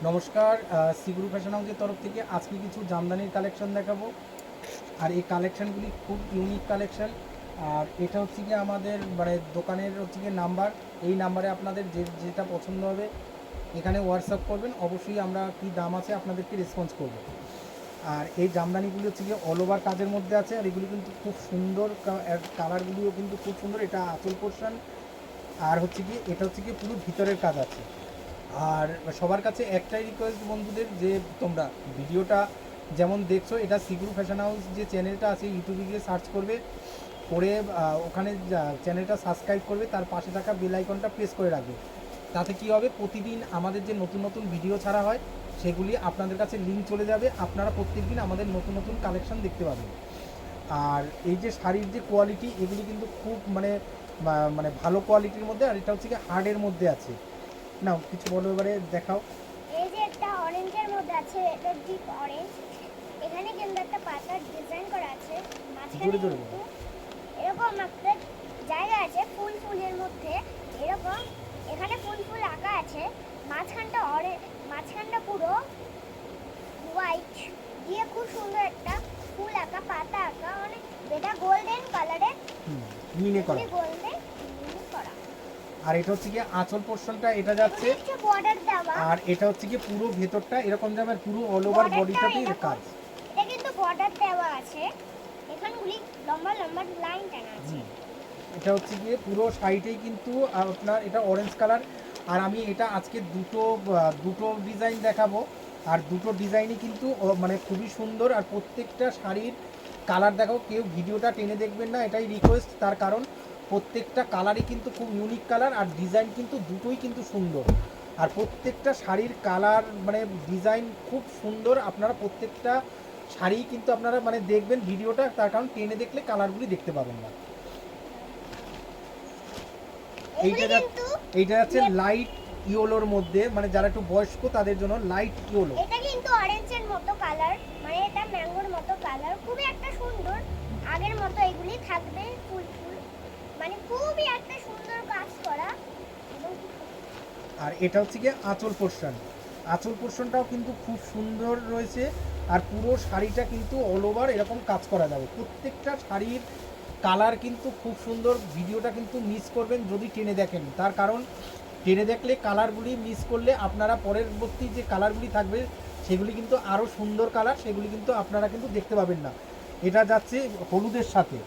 নমস্কার, সিগুরু ফ্যাশন হাউসের তরফ থেকে আজকে কিছু জামদানির কালেকশন দেখাবো। আর এই কালেকশানগুলি খুব ইউনিক কালেকশান। আর এটা হচ্ছে গিয়ে আমাদের মানে দোকানের হচ্ছে গিয়ে নাম্বার। এই নাম্বারে আপনাদের যেটা পছন্দ হবে এখানে হোয়াটসঅ্যাপ করবেন, অবশ্যই আমরা কি দাম আছে আপনাদেরকে রেসপন্স করব। আর এই জামদানিগুলি হচ্ছে গিয়ে অল ওভার কাজের মধ্যে আছে, আর এগুলি কিন্তু খুব সুন্দর, কালারগুলিও কিন্তু খুব সুন্দর। এটা আঁচল পোর্শন, আর হচ্ছে গিয়ে এটা হচ্ছে গিয়ে পুরো ভিতরের কাজ আছে। আর সবার কাছে একটাই রিকোয়েস্ট বন্ধুদের, যে তোমরা ভিডিওটা যেমন দেখছো, এটা সিগুরু ফ্যাশন হাউস যে চ্যানেলটা আছে ইউটিউবে গিয়ে সার্চ করবে, করে ওখানে চ্যানেলটা সাবস্ক্রাইব করবে, তার পাশে থাকা বেল আইকনটা প্রেস করে রাখবে। তাতে কি হবে, প্রতিদিন আমাদের যে নতুন নতুন ভিডিও ছাড়া হয় সেগুলি আপনাদের কাছে লিঙ্ক চলে যাবে, আপনারা প্রত্যেকদিন আমাদের নতুন নতুন কালেকশন দেখতে পাবেন। আর এই যে শাড়ির যে কোয়ালিটি, এগুলি কিন্তু খুব মানে মানে ভালো কোয়ালিটির মধ্যে, আর এটা হচ্ছে কি হার্ডের মধ্যে আছে। নাও কিছু বলো, এবারে দেখাও। এই যে একটা অরেঞ্জের মধ্যে আছে, এটা ডিপ অরেঞ্জ। এখানে কিন্তু একটা পাতার ডিজাইন করা আছে, মাঝখানে কিন্তু এরকম একটা জায়গা আছে ফুলের মধ্যে এরকম। এখানে ফুল আঁকা আছে, মাঝখানটা পুরো হোয়াইট দিয়ে খুব সুন্দর একটা ফুল আঁকা, পাতা আঁকা, মানে এটা গোল্ডেন কালারের, মিনে করা। গোল্ডেন করা। আর এটা হচ্ছে কি আঁচল পোর্শনটা, এটা যাচ্ছে বর্ডার দেওয়া। আর এটা হচ্ছে কি পুরো ভেতরটা এরকম যাবে, আর পুরো অল ওভার বডিটাতেই কাজ। এটা কিন্তু বর্ডার দেওয়া আছে, এখানগুলি লম্বা লম্বা লাইন টানা আছে। এটা হচ্ছে গিয়ে পুরো সাইডেই কিন্তু আপনার এটা অরেঞ্জ কালার। আর আমি এটা আজকে দুটো ডিজাইন দেখাবো, আর দুটো ডিজাইনই কিন্তু মানে খুবই সুন্দর। আর প্রত্যেকটা শাড়ির কালার দেখাও, কেউ ভিডিওটা টেনে দেখবেন না, এটাই রিকোয়েস্ট। তার কারণ প্রত্যেকটা কালারই কিন্তু খুব ইউনিক কালার, আর ডিজাইন কিন্তু দুটোই কিন্তু সুন্দর। আর প্রত্যেকটা শাড়ির কালার মানে ডিজাইন খুব সুন্দর। আপনারা প্রত্যেকটা শাড়ি কিন্তু আপনারা মানে দেখবেন ভিডিওটা, তার কারণ টেনে দেখলে কালারগুলি দেখতে পাবেন না। এইটা যাচ্ছে লাইট ইয়েলোর মধ্যে, মানে যারা একটু বয়স্ক তাদের জন্য লাইট ইয়েলো। এটা কিন্তু অরেঞ্জের মতো কালার, মানে এটা ম্যাঙ্গোর মতো কালার, খুবই একটা সুন্দর। আগের মতো এগুলি থাকবে ফুল, মানে খুবই একটা সুন্দর কাজ করা। আর এটা হচ্ছে গিয়ে আঁচল পোর্শন। আঁচল পোর্শনটাও কিন্তু খুব সুন্দর রয়েছে, আর পুরো শাড়িটা কিন্তু অল ওভার এরকম কাজ করা যাবে। প্রত্যেকটা শাড়ির কালার কিন্তু খুব সুন্দর। ভিডিওটা কিন্তু মিস করবেন যদি টেনে দেখেন, তার কারণ টেনে দেখলে কালারগুলি মিস করলে আপনারা পরবর্তী যে কালারগুলি থাকবে সেগুলি কিন্তু আরও সুন্দর কালার, সেগুলি কিন্তু আপনারা কিন্তু দেখতে পাবেন না। এটা যাচ্ছে হলুদের সাথে,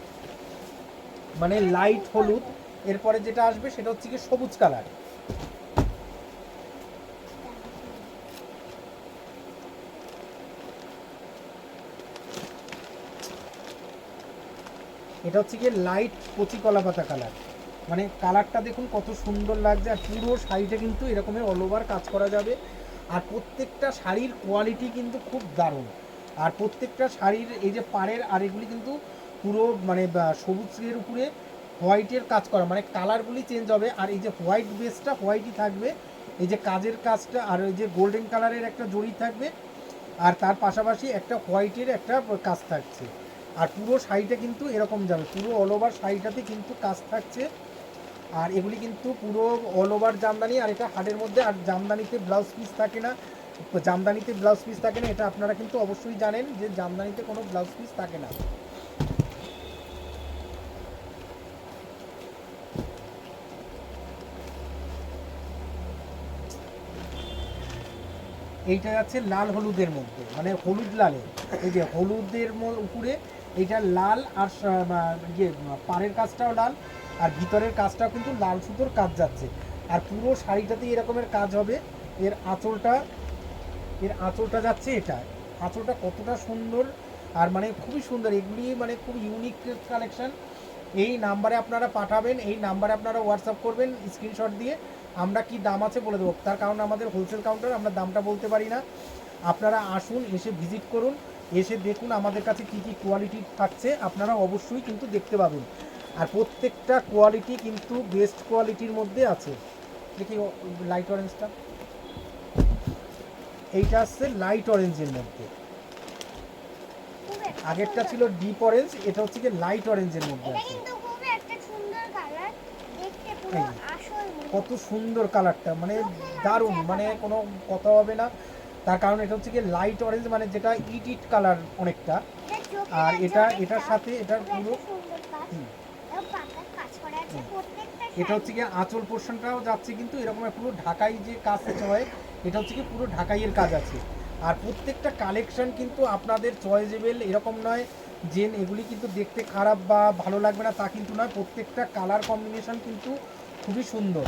মানে লাইট হলুদ। এরপরে যেটা আসবে সেটা হচ্ছে কি সবুজ কালার। এটা হচ্ছে গিয়ে লাইট কচি কলা পাতা কালার, মানে কালারটা দেখুন কত সুন্দর লাগছে। আর পুরো শাড়িটা কিন্তু এরকমের অল ওভার কাজ করা যাবে। আর প্রত্যেকটা শাড়ির কোয়ালিটি কিন্তু খুব দারুণ। আর প্রত্যেকটা শাড়ির এই যে পাড়ের আর এগুলি কিন্তু পুরো মানে সবুজের উপরে হোয়াইটের কাজ করা, মানে কালারগুলি চেঞ্জ হবে। আর এই যে হোয়াইট বেসটা হোয়াইটই থাকবে, এই যে কাজের কাজটা, আর এই যে গোল্ডেন কালারের একটা জড়ি থাকবে, আর তার পাশাপাশি একটা হোয়াইটের একটা কাজ থাকছে। আর পুরো শাড়িটা কিন্তু এরকম যাবে, পুরো অল ওভার শাড়িটাতে কিন্তু কাজ থাকছে। আর এগুলি কিন্তু পুরো অল ওভার জামদানি, আর এটা হাটের মধ্যে। আর জামদানিতে ব্লাউজ পিস থাকে না, এটা আপনারা কিন্তু অবশ্যই জানেন যে জামদানিতে কোনো ব্লাউজ পিস থাকে না। এইটা যাচ্ছে লাল হলুদের মধ্যে, মানে হলুদ লালে, এই যে হলুদের উপরে এইটা লাল। আর ইয়ে পাড়ের কাজটাও লাল, আর ভিতরের কাজটাও কিন্তু লাল সুতোর কাজ যাচ্ছে। আর পুরো শাড়িটাতেই এরকমের কাজ হবে। এর আঁচলটা যাচ্ছে, এটা আঁচলটা কতটা সুন্দর, আর মানে খুবই সুন্দর। এগুলি মানে খুব ইউনিক কালেকশান। এই নাম্বারে আপনারা পাঠাবেন, এই নাম্বারে আপনারা হোয়াটসঅ্যাপ করবেন স্ক্রিনশট দিয়ে, আমরা কি দাম আছে বলে দেবো। তার কারণ আমাদের হোলসেল কাউন্টার, আমরা দামটা বলতে পারি না। আপনারা আসুন, এসে ভিজিট করুন, এসে দেখুন আমাদের কাছে কী কী কোয়ালিটি থাকছে, আপনারা অবশ্যই কিন্তু দেখতে পাবেন। আর প্রত্যেকটা কোয়ালিটি কিন্তু বেস্ট কোয়ালিটির মধ্যে আছে। দেখি লাইট অরেঞ্জটা, এইটা আসছে লাইট অরেঞ্জের মধ্যে। আগেরটা ছিল ডিপ অরেঞ্জ, এটা হচ্ছে কি লাইট অরেঞ্জের মধ্যে আছে। কত সুন্দর কালারটা, মানে দারুণ, মানে কোনো কথা হবে না। তার কারণ এটা হচ্ছে কি লাইট অরেঞ্জ, মানে যেটা ইট ইট কালার অনেকটা। আর এটার সাথে এটার পুরো এটা হচ্ছে কি আঁচল পোর্শনটাও যাচ্ছে কিন্তু এরকম পুরো ঢাকাই যে কাজ হয়, এটা হচ্ছে কি পুরো ঢাকাইয়ের কাজ আছে। আর প্রত্যেকটা কালেকশন কিন্তু আপনাদের চয়েজেবল, এরকম নয় যে এগুলি কিন্তু দেখতে খারাপ বা ভালো লাগবে না তা কিন্তু নয়, প্রত্যেকটা কালার কম্বিনেশন কিন্তু খুবই সুন্দর।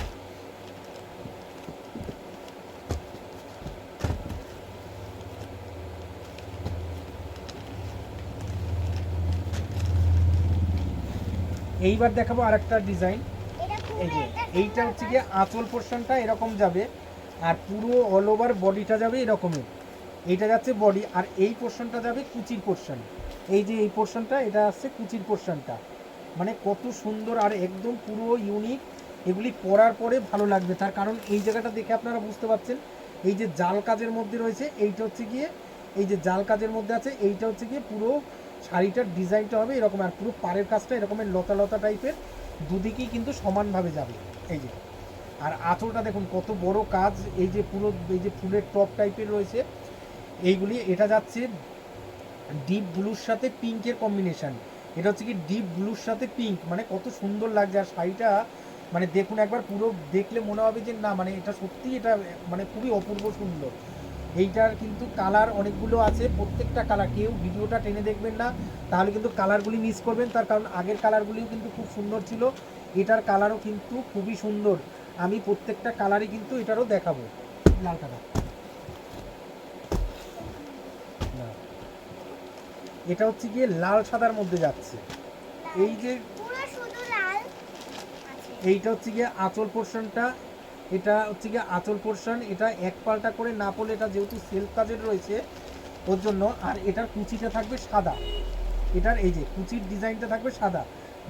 এইবার দেখাবো আরেকটা ডিজাইন। এই যে এইটা হচ্ছে গিয়ে আঁচল পোর্শনটা এরকম যাবে, আর পুরো অল ওভার বডিটা যাবে এরকমের। এইটা যাচ্ছে বডি, আর এই পোর্শনটা যাবে কুচির পোর্শন। এই যে এই পোর্শনটা এটা আসছে কুচির পোর্শনটা, মানে কত সুন্দর আর একদম পুরো ইউনিক। এগুলি পরার পরে ভালো লাগবে, তার কারণ এই জায়গাটা দেখে আপনারা বুঝতে পারছেন এই যে জাল কাজের মধ্যে রয়েছে, এইটা হচ্ছে গিয়ে এই যে জাল কাজের মধ্যে আছে, এইটা হচ্ছে গিয়ে পুরো শাড়িটার ডিজাইনটা হবে এরকম, আর পুরো পাড়ের কাজটা এরকমের লতা লতা টাইপের, দুদিকেই কিন্তু সমানভাবে যাবে। এই যে আর আঁচলটা দেখুন কত বড় কাজ, এই যে পুরো এই যে ফুলের টপ টাইপের রয়েছে এইগুলি। এটা যাচ্ছে ডিপ ব্লুর সাথে পিঙ্কের কম্বিনেশন, এটা হচ্ছে কি ডিপ ব্লুর সাথে পিঙ্ক, মানে কত সুন্দর লাগছে। আর শাড়িটা মানে দেখুন একবার, পুরো দেখলে মনে হবে যে না মানে এটা সত্যি, এটা মানে খুবই অপূর্ব সুন্দর। এইটার কিন্তু কালার অনেকগুলো আছে, প্রত্যেকটা কালার কেউ ভিডিওটা টেনে দেখবেন না, তাহলে কিন্তু কালারগুলি মিস করবেন। তার কারণ আগের কালারগুলিও কিন্তু খুব সুন্দর ছিল, এটার কালারও কিন্তু খুবই সুন্দর। আমি প্রত্যেকটা কালারই কিন্তু এটারও দেখাবো। লাল কালার, এটা হচ্ছে গিয়ে লাল সাদার মধ্যে যাচ্ছে। এই যে এইটা হচ্ছে গিয়ে আঁচল পোর্শনটা, এটা হচ্ছে গিয়ে আঁচল পোর্শন, এটা এক পাল্টা করে না পড়লে, এটা যেহেতু সেলফ কাজের রয়েছে ওর জন্য। আর এটার কুচিটা থাকবে সাদা, এটার এই যে কুচির ডিজাইনটা থাকবে সাদা,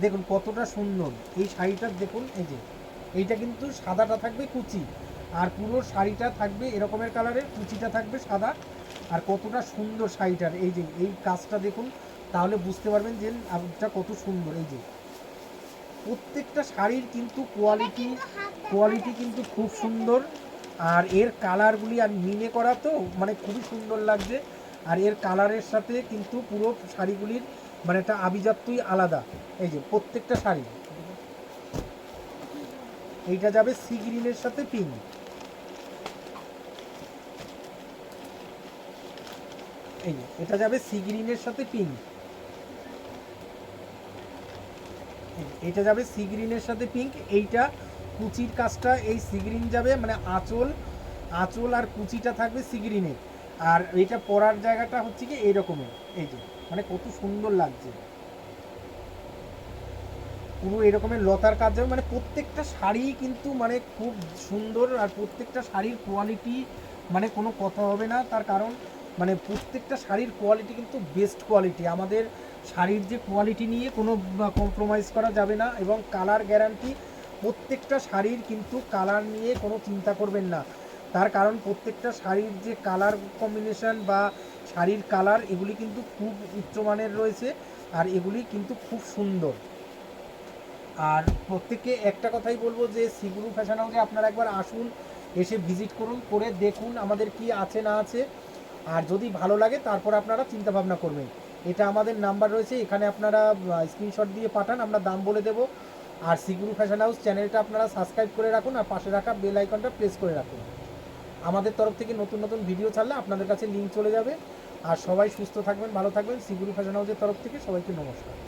দেখুন কতটা সুন্দর এই শাড়িটার। দেখুন এই যে এইটা কিন্তু সাদাটা থাকবে কুচি, আর পুরো শাড়িটা থাকবে এরকমের কালারের, কুচিটা থাকবে সাদা। আর কতটা সুন্দর শাড়িটার এই যে এই কাজটা দেখুন, তাহলে বুঝতে পারবেন যে এটা কত সুন্দর। এই যে প্রত্যেকটা শাড়ির কিন্তু কোয়ালিটি কিন্তু খুব সুন্দর, আর এর কালারগুলি আর মিনে করা তো মানে খুবই সুন্দর লাগছে। আর এর কালারের সাথে কিন্তু পুরো শাড়িগুলির মানে একটা আভিজাত্যই আলাদা। এই যে প্রত্যেকটা শাড়ি, এইটা যাবে সি গ্রিনের সাথে পিঙ্ক, এই যে এটা যাবে সি গ্রিনের সাথে পিঙ্ক, এটা যাবে সি গ্রিনের সাথে পিঙ্ক। এইটা কুচির কাজটা এই সি গ্রিন যাবে, মানে আঁচল আর কুচিটা থাকবে সি গ্রিনের, আর এটা পরার জায়গাটা হচ্ছে কি এইরকমের। এই যে মানে কত সুন্দর লাগছে, পুরো এরকমের লতার কাজ যাবে, মানে প্রত্যেকটা শাড়ি কিন্তু মানে খুব সুন্দর। আর প্রত্যেকটা শাড়ির কোয়ালিটি মানে কোনো কথা হবে না, তার কারণ মানে প্রত্যেকটা শাড়ির কোয়ালিটি কিন্তু বেস্ট কোয়ালিটি। আমাদের শাড়ির যে কোয়ালিটি নিয়ে কোনো কম্প্রোমাইজ করা যাবে না, এবং কালার গ্যারান্টি। প্রত্যেকটা শাড়ির কিন্তু কালার নিয়ে কোনো চিন্তা করবেন না, তার কারণ প্রত্যেকটা শাড়ির যে কালার কম্বিনেশন বা শাড়ির কালার এগুলি কিন্তু খুব উচ্চমানের রয়েছে, আর এগুলি কিন্তু খুব সুন্দর। আর প্রত্যেককে একটা কথাই বলবো যে সিগুরু ফ্যাশন হাউসে আপনারা একবার আসুন, এসে ভিজিট করুন, করে দেখুন আমাদের কি আছে না আছে, আর যদি ভালো লাগে তারপর আপনারা চিন্তা ভাবনা করবেন। এটা আমাদের নাম্বার রয়েছে, এখানে আপনারা স্ক্রিনশট দিয়ে পাঠান, আমরা দাম বলে দেবো। আর সিগুরু ফ্যাশন হাউস চ্যানেলটা আপনারা সাবস্ক্রাইব করে রাখুন, আর পাশে রাখা বেল আইকনটা প্রেস করে রাখুন। আমাদের তরফ থেকে নতুন নতুন ভিডিও ছাড়লে আপনাদের কাছে লিঙ্ক চলে যাবে। আর সবাই সুস্থ থাকবেন, ভালো থাকবেন। সিগুরু ফ্যাশন হাউসের তরফ থেকে সবাইকে নমস্কার।